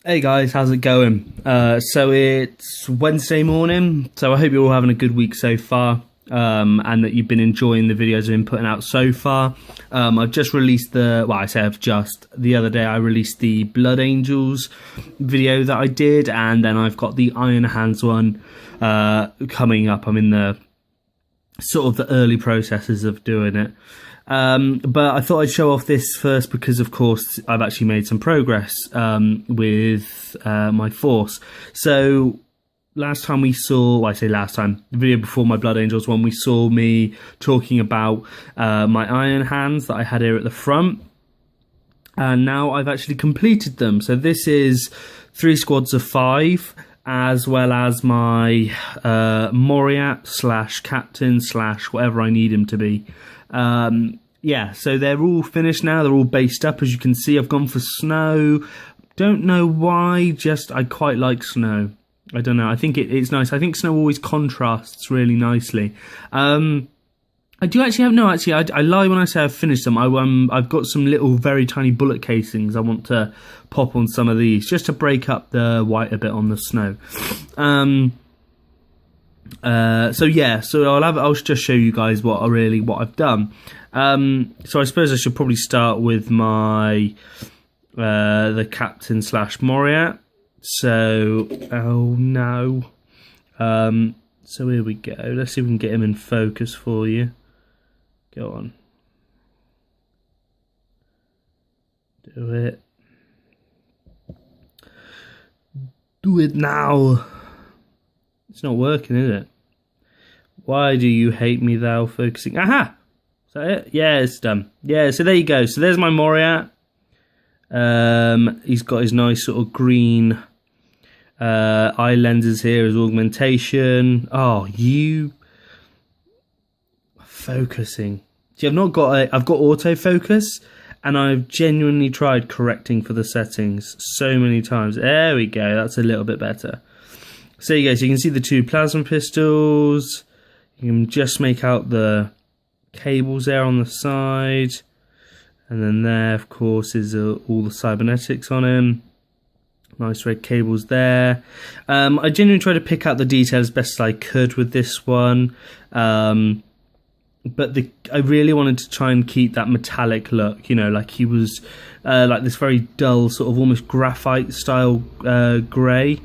Hey guys, how's it going? So it's Wednesday morning, so I hope you're all having a good week so far, and that you've been enjoying the videos I've been putting out so far. I've just released the other day I released the Blood Angels video that I did, and then I've got the Iron Hands one coming up. I'm in the sort of the early processes of doing it. But I thought I'd show off this first because, of course, I've actually made some progress with my force. So last time we saw, well, I say last time, the video before my Blood Angels one, we saw me talking about my Iron Hands that I had here at the front. And now I've actually completed them. So this is 3 squads of 5, as well as my Moriat / captain / whatever I need him to be. Yeah, so they're all finished now. They're all based up. As you can see, I've gone for snow. Don't know why, just I quite like snow. I don't know. I think it's nice. I think snow always contrasts really nicely. I do actually have, no, actually, I lie when I say I've finished them. I've got some little very tiny bullet casings I want to pop on some of these, just to break up the white a bit on the snow. So yeah, so I'll just show you guys what I've done. So I suppose I should probably start with my the captain / Moriat. So oh no. So here we go. Let's see if we can get him in focus for you. Go on. Do it. Do it now. It's not working, is it? Why do you hate me, thou focusing? Aha! Is that it? Yeah, it's done. Yeah, so there you go. So there's my Moriat. He's got his nice sort of green eye lenses here as augmentation. Oh, you focusing. See, I've got autofocus, and I've genuinely tried correcting for the settings so many times. There we go. That's a little bit better. So you guys, you can see the 2 plasma pistols. You can just make out the cables there on the side, and then there, of course, is all the cybernetics on him. Nice red cables there. I genuinely tried to pick out the details as best as I could with this one, but I really wanted to try and keep that metallic look. You know, like he was like this very dull, sort of almost graphite style grey.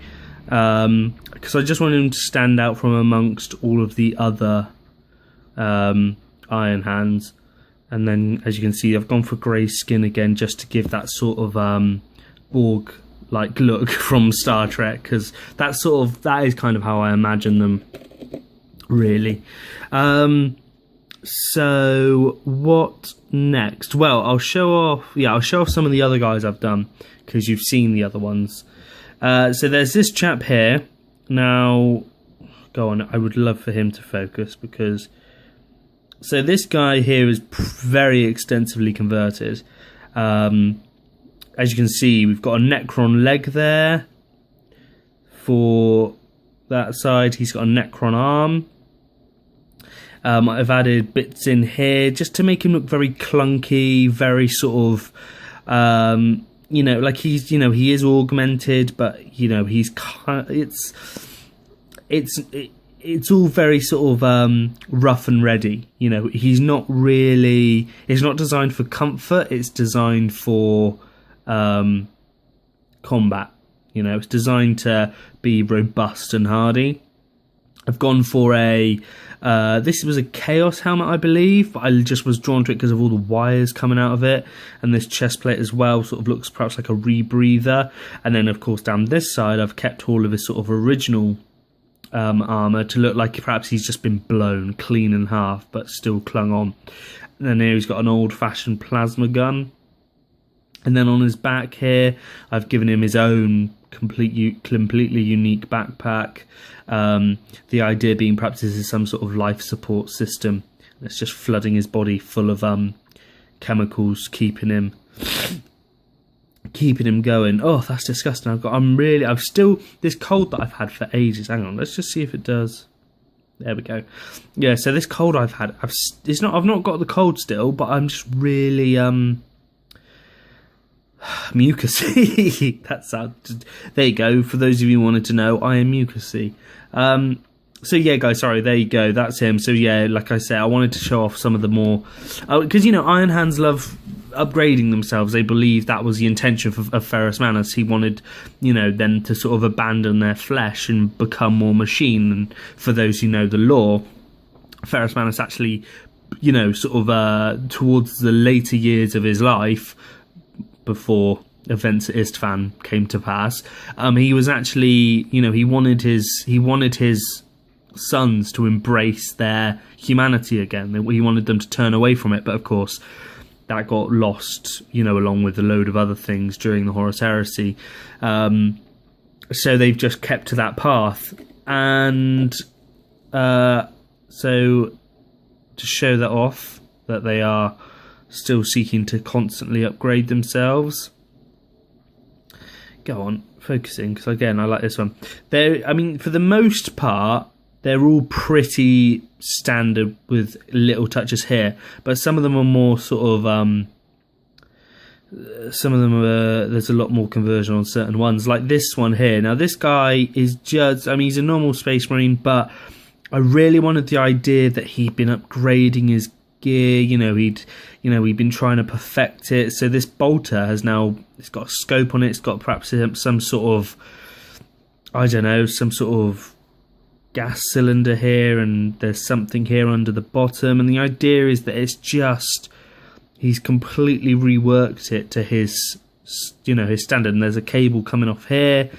Because I just wanted him to stand out from amongst all of the other Iron Hands. And then, as you can see, I've gone for grey skin again, just to give that sort of Borg-like look from Star Trek, because that is kind of how I imagine them, really. So what next? Well, I'll show off some of the other guys I've done, because you've seen the other ones. So there's this chap here. Now, go on, I would love for him to focus, because... So this guy here is very extensively converted. As you can see, we've got a Necron leg there. For that side, he's got a Necron arm. I've added bits in here just to make him look very clunky, very sort of... you know, like he's, you know, he is augmented, but you know, he's it's all very sort of rough and ready. You know, he's not really. It's not designed for comfort. It's designed for combat. You know, it's designed to be robust and hardy. I've gone for a. This was a Chaos helmet, I believe, but I just was drawn to it because of all the wires coming out of it. And this chest plate as well sort of looks perhaps like a rebreather. And then, of course, down this side, I've kept all of his sort of original armour to look like perhaps he's just been blown clean in half, but still clung on. And then here he's got an old-fashioned plasma gun. And then on his back here, I've given him his own completely unique backpack. The idea being perhaps this is some sort of life support system that's just flooding his body full of chemicals, keeping him going. Oh, that's disgusting. I've still this cold that I've had for ages. Hang on, let's just see if it does. There we go. Yeah, so this cold I've had, I've not got the cold still, but I'm just really Mucusy. There you go. For those of you who wanted to know, I am Mucusy. So yeah, guys, sorry, there you go. That's him. So yeah, like I said, I wanted to show off some of the more... Because, Iron Hands love upgrading themselves. They believe that was the intention of Ferrus Manus. He wanted, them to sort of abandon their flesh and become more machine. And for those who know the lore, Ferrus Manus actually, sort of towards the later years of his life, before events at Istvan came to pass, he was actually, he wanted his sons to embrace their humanity again. He wanted them to turn away from it, but of course that got lost, along with a load of other things during the Horus Heresy. So they've just kept to that path, and so to show that off, that they are still seeking to constantly upgrade themselves. Go on, focusing, because again, I like this one. For the most part, they're all pretty standard with little touches here, but some of them are more sort of, there's a lot more conversion on certain ones, like this one here. Now, this guy is just, he's a normal Space Marine, but I really wanted the idea that he'd been upgrading his gear, he'd been trying to perfect it. So this bolter has now, it's got a scope on it, it's got perhaps some sort of, some sort of gas cylinder here, and there's something here under the bottom, and the idea is that it's just, he's completely reworked it to his standard, and there's a cable coming off here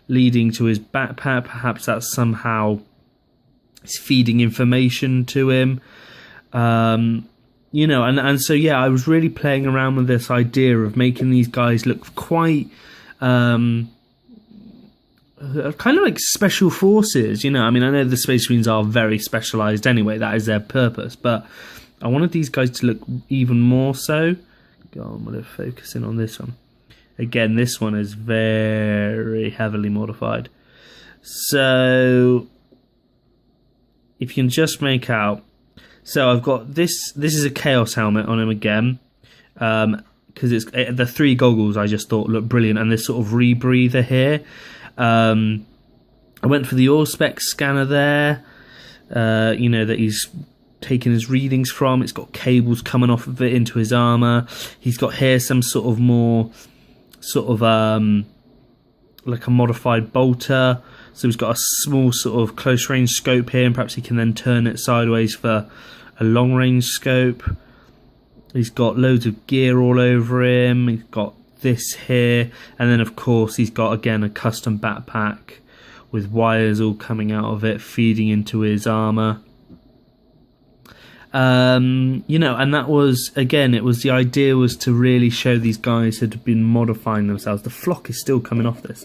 leading to his backpack. Perhaps that's somehow it's feeding information to him, and so yeah, I was really playing around with this idea of making these guys look quite kind of like special forces, I know the Space Marines are very specialised anyway, that is their purpose, but I wanted these guys to look even more so. Go on, we're focusing on this one. Again, this one is very heavily modified. So, if you can just make out, so I've got this is a Chaos helmet on him again, because it's the 3 goggles I just thought looked brilliant, and this sort of rebreather here. I went for the Auspex scanner there, that he's taking his readings from. It's got cables coming off of it into his armour. He's got here some sort of more, like a modified bolter. So he's got a small sort of close range scope here, and perhaps he can then turn it sideways for a long range scope. He's got loads of gear all over him. He's got this here, and then of course he's got again a custom backpack with wires all coming out of it feeding into his armor, and that was, again, it was, the idea was to really show these guys had been modifying themselves. The flock is still coming off this.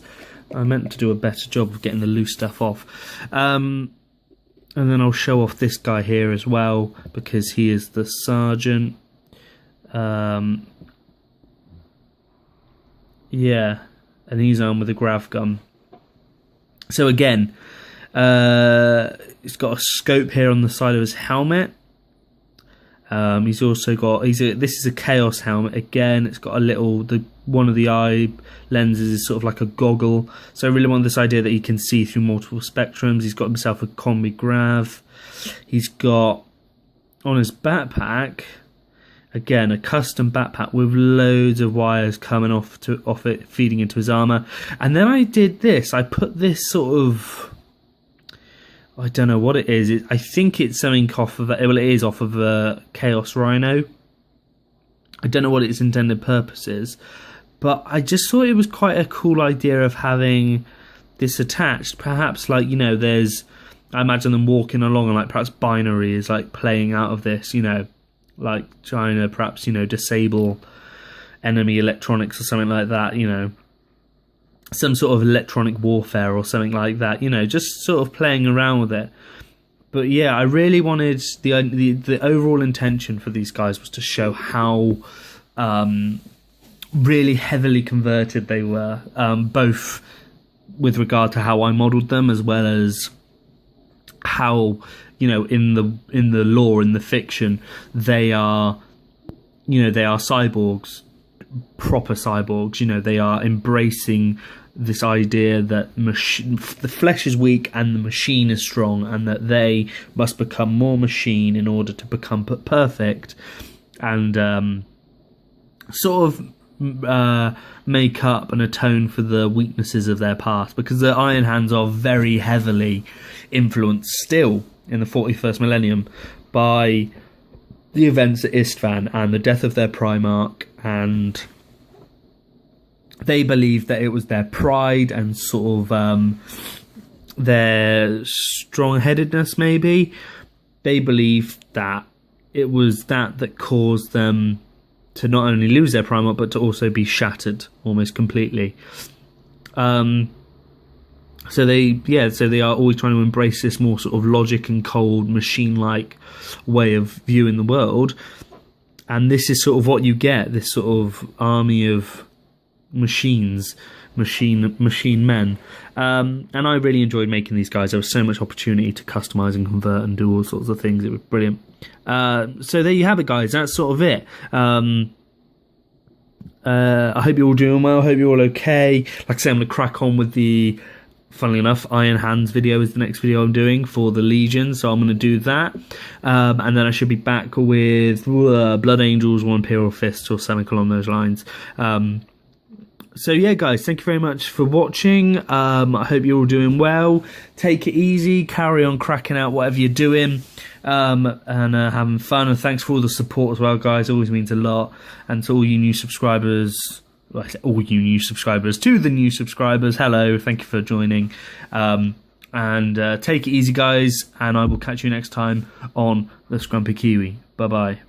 I meant to do a better job of getting the loose stuff off, and then I'll show off this guy here as well, because he is the sergeant. Yeah, and he's armed with a grav gun. So again, he's got a scope here on the side of his helmet. He's also got, this is a Chaos helmet again. It's got a little, one of the eye lenses is sort of like a goggle. So I really want this idea that he can see through multiple spectrums. He's got himself a combi grav. He's got on his backpack, again, a custom backpack with loads of wires coming off it, feeding into his armor. And then I did this. I put this sort of, I don't know what it is. I think it's something off of, well, it is off of a Chaos Rhino. I don't know what its intended purpose is, but I just thought it was quite a cool idea of having this attached. Perhaps, like, there's, I imagine them walking along, and like perhaps Binary is like playing out of this, like trying to perhaps, disable enemy electronics or something like that, some sort of electronic warfare or something like that, just sort of playing around with it. But yeah, I really wanted, the overall intention for these guys was to show how really heavily converted they were, both with regard to how I modelled them, as well as how, in the lore, in the fiction, they are, they are cyborgs proper cyborgs. You know, they are embracing this idea that the flesh is weak and the machine is strong, and that they must become more machine in order to become perfect, and sort of make up and atone for the weaknesses of their past, because the Iron Hands are very heavily influenced still in the 41st millennium by the events at Istvan and the death of their Primarch, and they believed that it was their pride and sort of their strong-headedness, maybe. They believed that it was that caused them to not only lose their Primarch, but to also be shattered almost completely. So they are always trying to embrace this more sort of logic and cold, machine-like way of viewing the world. And this is sort of what you get, this sort of army of machine men. And I really enjoyed making these guys. There was so much opportunity to customize and convert and do all sorts of things. It was brilliant. So there you have it, guys. That's sort of it. I hope you're all doing well. I hope you're all okay. Like I say, I'm going to crack on with the, funnily enough, Iron Hands video is the next video I'm doing for the Legion, so I'm going to do that. And then I should be back with Blood Angels or Imperial Fists or something along those lines. So yeah, guys, thank you very much for watching. I hope you're all doing well. Take it easy, carry on cracking out whatever you're doing, and having fun. And thanks for all the support as well, guys. It always means a lot. And to all you new subscribers, well, I say all you new subscribers, to the new subscribers, hello, thank you for joining. And take it easy, guys, and I will catch you next time on the Scrumpy Kiwi. Bye bye.